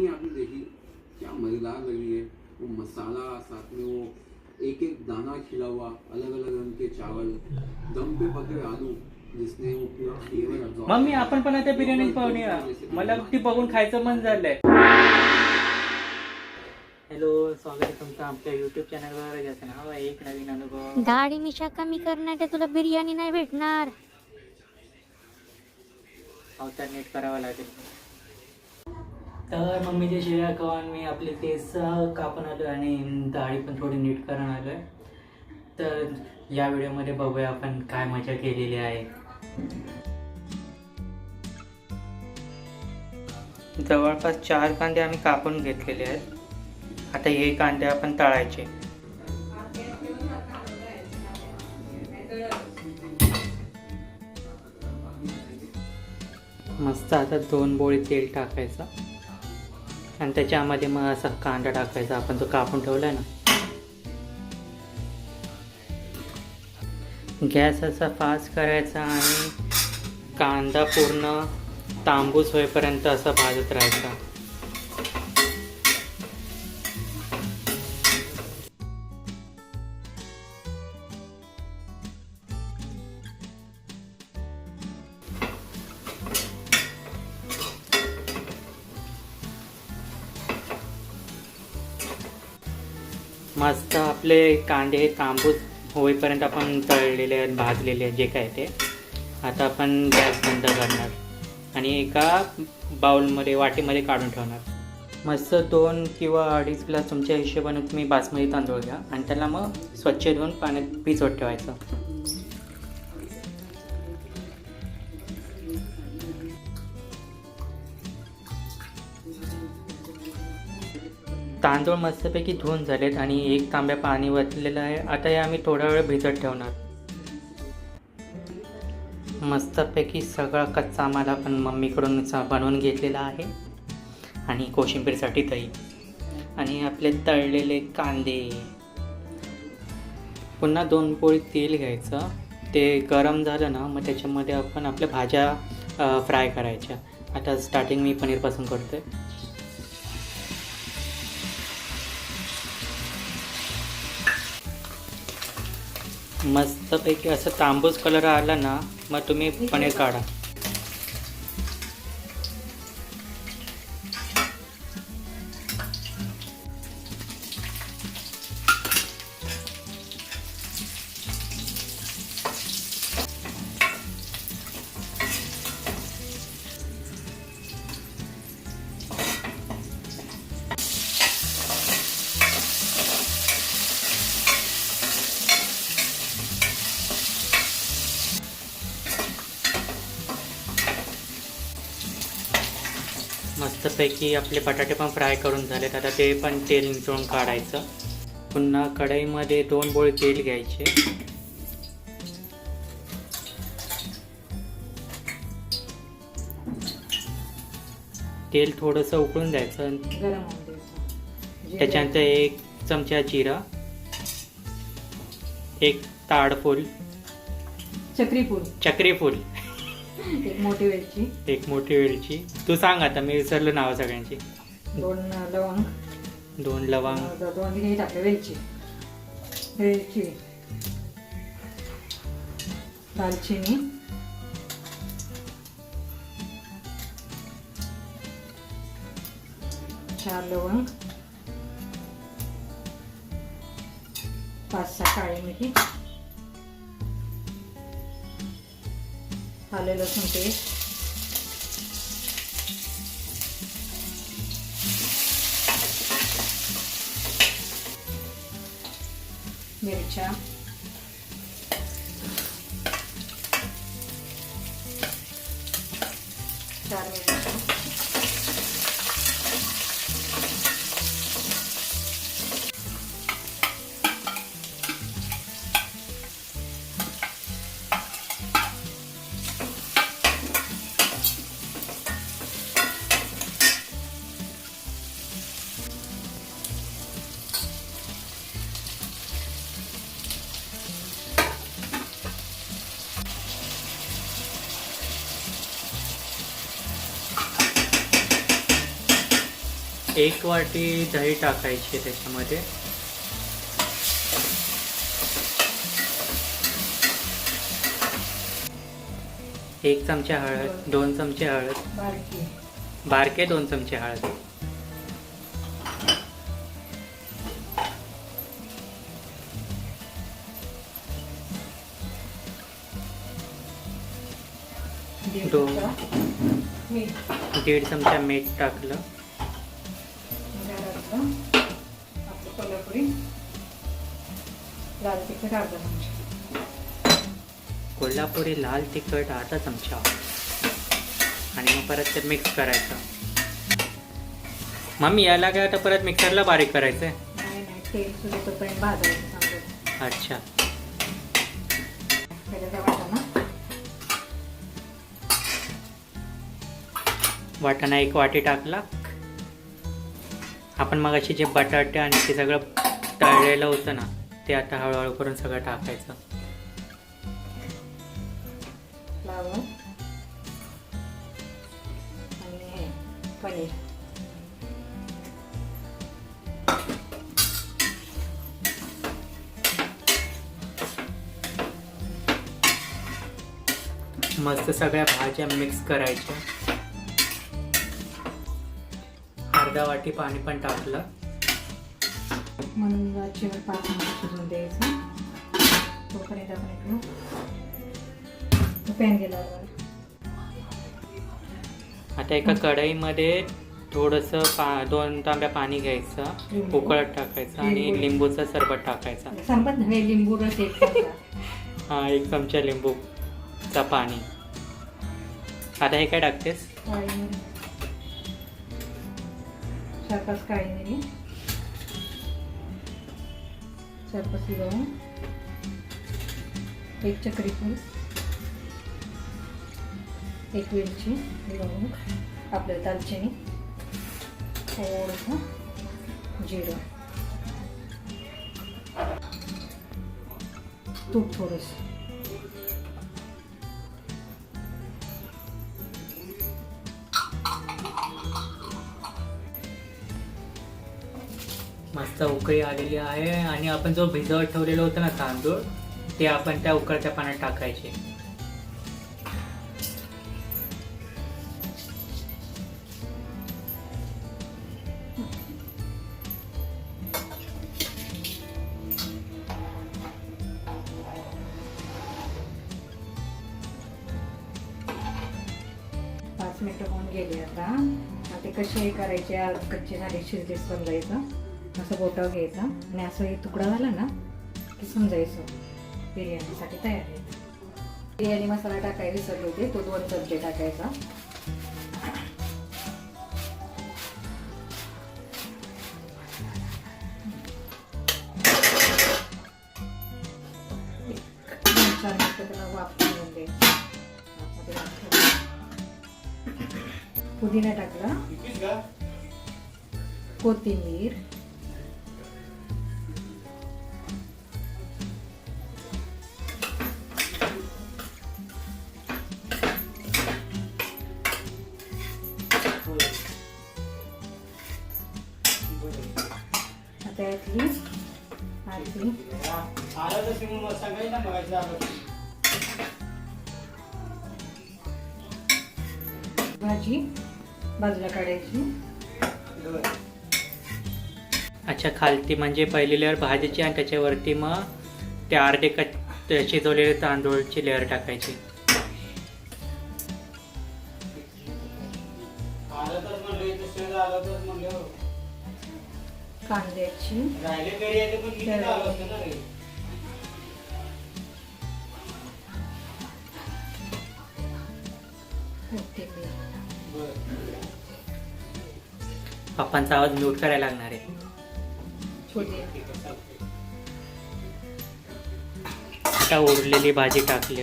बिरयानी आपने देखी क्या मज़ेदार लगी है। वो मसाला साथ में वो एक एक दाना खिला हुआ, अलग अलग रंग के चावल, दम पे पके आलू जिसने वो पूरा फ्लेवर अब्सॉर्ब। मम्मी आपण पण आता बिर्याणी पाहूया, मला ती बघून खायचं मन झालंय। हॅलो, स्वागत आहे तुमचं आपल्या युट्यूब चॅनलवर। ज्याचं नाव आहे एक नवीन अनुभव। दाढी मिशा कमी करण्यासाठी तुला बिर्याणी नाही भेटणार। अवतार नीट करावा लागेल। तर मम्मीच्या शिव्या खाऊन मी आपले केस कापून आलो आणि दाढी पण थोडी नीट करून आलोय। तर या व्हिडिओमध्ये बघूया आपण काय मजा केलेली आहे। जवळपास 4 कांदे आम्ही कापून घेतलेले आहेत। आता हे कांदे आपण तळायचे। मस्त आता 2 बोळी तेल टाकायचं आणि त्याच्यामध्ये मग असा कांदा टाकायचा आपण जो कापून ठेवलाय ना। गॅस असा फास्ट करायचा आणि कांदा पूर्ण तांबूस होईपर्यंत असा भाजत राहायचा। मस्त आपले कांदे हे तांबूस होईपर्यंत आपण तळलेले आहेत, भाजलेले आहेत जे काय ते। आता आपण गॅस बंद करणार आणि एका बाउलमध्ये वाटीमध्ये काढून ठेवणार। मस्त 2 किंवा 2.5 ग्लास तुमच्या हिशोबाने तुम्ही बासमती तांदूळ घ्या आणि त्याला मग स्वच्छ धुवून पाण्यात भिजवत ठेवायचं। तांदूळ मस्तपैकी धुवून झालेत आणि 1 तांब्या पाणी वतलेलं आहे। आता हे आम्ही थोडा वेळ भिजत ठेवणार। मस्तपैकी सगळा कच्चा माल आपण मम्मीकडून बनवून घेतलेला आहे आणि कोशिंबीरसाठी दही आणि आपले तळलेले कांदे। पुन्हा 2 पोळी तेल घ्यायचं, ते गरम झालं ना मग त्याच्यामध्ये आपण आपल्या भाज्या फ्राय करायच्या। आता स्टार्टिंग मी पनीरपासून करतोय। मस्तपैकी असं तांबूस कलर आला ना मग तुम्ही पनीर काढा। मस्तपैकी आपले बटाटे पण फ्राय करून झालेत। आता ते पण तेल निचळून काढायचं। पुन्हा कढईमध्ये 2 बोळे तेल घ्यायचे। तेल थोडंसं उकळून द्यायचं, त्याच्यानंतर 1 चमचा जिरा, 1 ताडफूल चक्री फूल, 1 मोठी वेलची, 1 मोठी वेलची। तू सांग आता, मी विसरलो नाव सगळ्यांची। 2 लवंग, 2 लवंग, 2 हे टाकले वेलची, दालचिनी, 4 लवंग, 5-6 काळी मिरी, आले लसूण पेस्ट, मिरच्या, चार मिरच्या, 1 वाटी दही टाकायची आहे त्याच्यामध्ये. एक चमचा हळद, 2 चमचे हळद, बारकी बारके 2 चमचे हळद, दीड दोन. चमचा मीठ 1.5 चमचा मीठ टाकलं. घालायचं. आपलं कोल्हापुरी लाल तिखट अर्धा चमचा. कोल्हापुरी लाल तिखट अर्धा चमचा आणि मग परत ते मिक्स करायचं. मम्मी याला काय आता परत मिक्सरला बारीक करायचं आहे? नाही नाही, तेल सुद्धा तोपर्यंत भाजायचं चांगलं. अच्छा. पहिल्यांदा वाटाणा वाटाणा 1 वाटी टाकला. आपण मगाशी जे बटाटे आणि ते सगळं तळलेलं होतं ना, ते आता हळूहळू करून सगळं टाकायचं. फ्लावर आणि हे पनीर. मस्त सगळ्या भाज्या मिक्स करायच्या. अर्धा वाटी पाणी पण टाकलं. म्हणून वरचीवर 5 मिनिटं शिजवून द्यायचं. तोपर्यंत आपण इकडं पॅन गेल्यावर आता एका कढईमध्ये थोडंसं 2 तांब्या पाणी घ्यायचं, लिंबू. उकळत टाकायचं आणि लिंबूचं सरबत टाकायचं. संपत नाही, लिंबू रस 1 चमचा. हा, 1 चमचा लिंबूचा पाणी. आता हे काय टाकतेस? काळी मिरी, 4-5 काळी मिरी, 4-5 लवंग, 1 चक्री फूल, 1 वेलची, लवंग, आपलं दालचिनी, थोडंसं जिरं, तूप थोडंसं. मस्त उकळी आलेली आहे आणि आपण जो भिजवत ठेवलेलं होतं ना तांदूळ, ते आपण त्या उकळत्या पाण्यात टाकायचे. मिनिटं होऊन गेली. आता ते कसे करायचे, कच्चे झाले शिजले समजायचं. असं बोटावर घ्यायचं आणि असं एक तुकडा झाला ना की समजायचं बिर्याणीसाठी तयार आहे. बिर्याणी मसाला टाकायला विसरले होते, तो 2 चमचे टाकायचा. त्याला वाफ करून द्यायचं. पुदिना टाकला, कोथिंबीर, आता यातली आरती भाजी बाजूला काढायची. अच्छा, खालती म्हणजे पहिली लेअर भाजीची आणि त्याच्यावरती मग ते अर्धे शिजवलेले तांदूळची लेअर टाकायची. कांद्याची पप्पांचा आवाज म्यूट करायला लागणार आहे. आता उरलेली भाजी टाकली.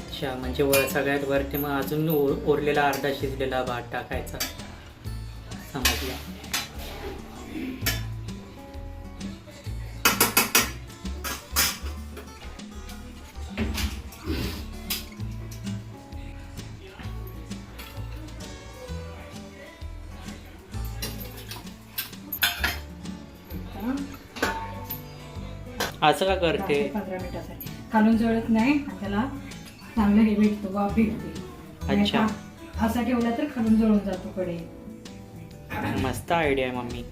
अच्छा, म्हणजे सगळ्यात वरती मग अजून उरलेला अर्धा शिजलेला भात टाकायचा. समजला. असं का करते? 15 मिनिटासाठी खालून जळत नाही आणि त्याला चांगलं हे भेटतो, वाफ भेटते. आणि अच्छा. असा ठेवला तर खालून जळून जातो कडे. मस्त आयडिया आहे मम्मी.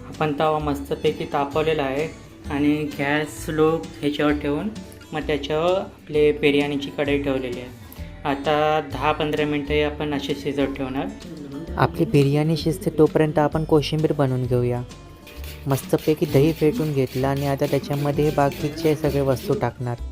आपण तवा मस्तपैकी तापवलेला आहे आणि गॅस स्लो ह्याच्यावर ठेवून मग त्याच्यावर आपले बिर्याणीची कढई ठेवलेली आहे. आता 10-15 मिनटं आपण असे शिजत ठेवणार. आपली बिर्याणी शिजते तोपर्यंत आपण कोशिंबीर बनवून घेऊया. मस्तपैकी दही फेटून घेतलं आणि आता त्याच्यामध्ये बाकीचे सगळे वस्तू टाकणार.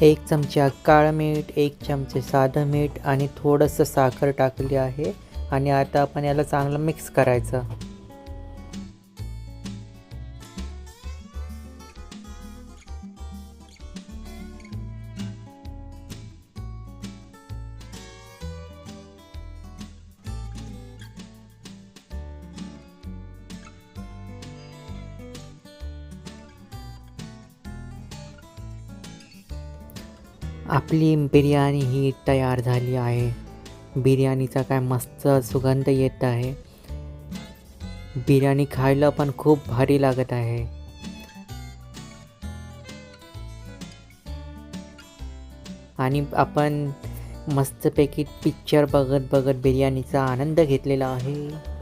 एक चमचा काळं मीठ, 1 चमचे साधं मीठ आणि थोडंसं साखर टाकली आहे. आणि आता आपण याला चांगलं मिक्स करायचं. आपली बिर्याणी ही तयार झाली आहे. बिर्याणीचा काय मस्त सुगंध येत आहे. बिर्याणी खायला पण खूप भारी लागत आहे. आणि आपण मस्तपैकी पिक्चर बघत बघत बिर्याणीचा आनंद घेतलेला आहे.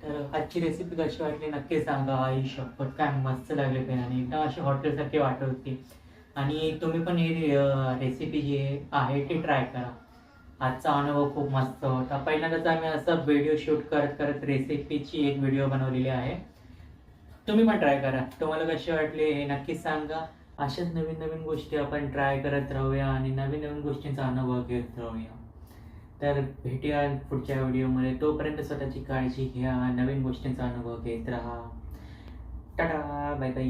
तर आजची रेसिपी कशी वाटली नक्की सांगा. आई शपथ काय मस्त लागली बिर्याणी, एकदम अशी हॉटेलसारखी वाटत होती. आणि तुम्ही पण ही रेसिपी जी आहे ती ट्राय करा. आजचा अनुभव खूप मस्त होता. पहिल्यांदाच आम्ही असं व्हिडिओ शूट करत करत रेसिपीची एक व्हिडिओ बनवलेली आहे. तुम्ही पण ट्राय करा. तुम्हाला कशी वाटली हे नक्कीच सांगा. अशाच नवीन नवीन गोष्टी आपण ट्राय करत राहूया आणि नवीन नवीन गोष्टींचा अनुभव घेत राहूया. तर भेटूया पुढच्या व्हिडिओमध्ये. तोपर्यंत स्वतःची काळजी घ्या, नवीन गोष्टींचा अनुभव घेत राहा. Tata, bye bye.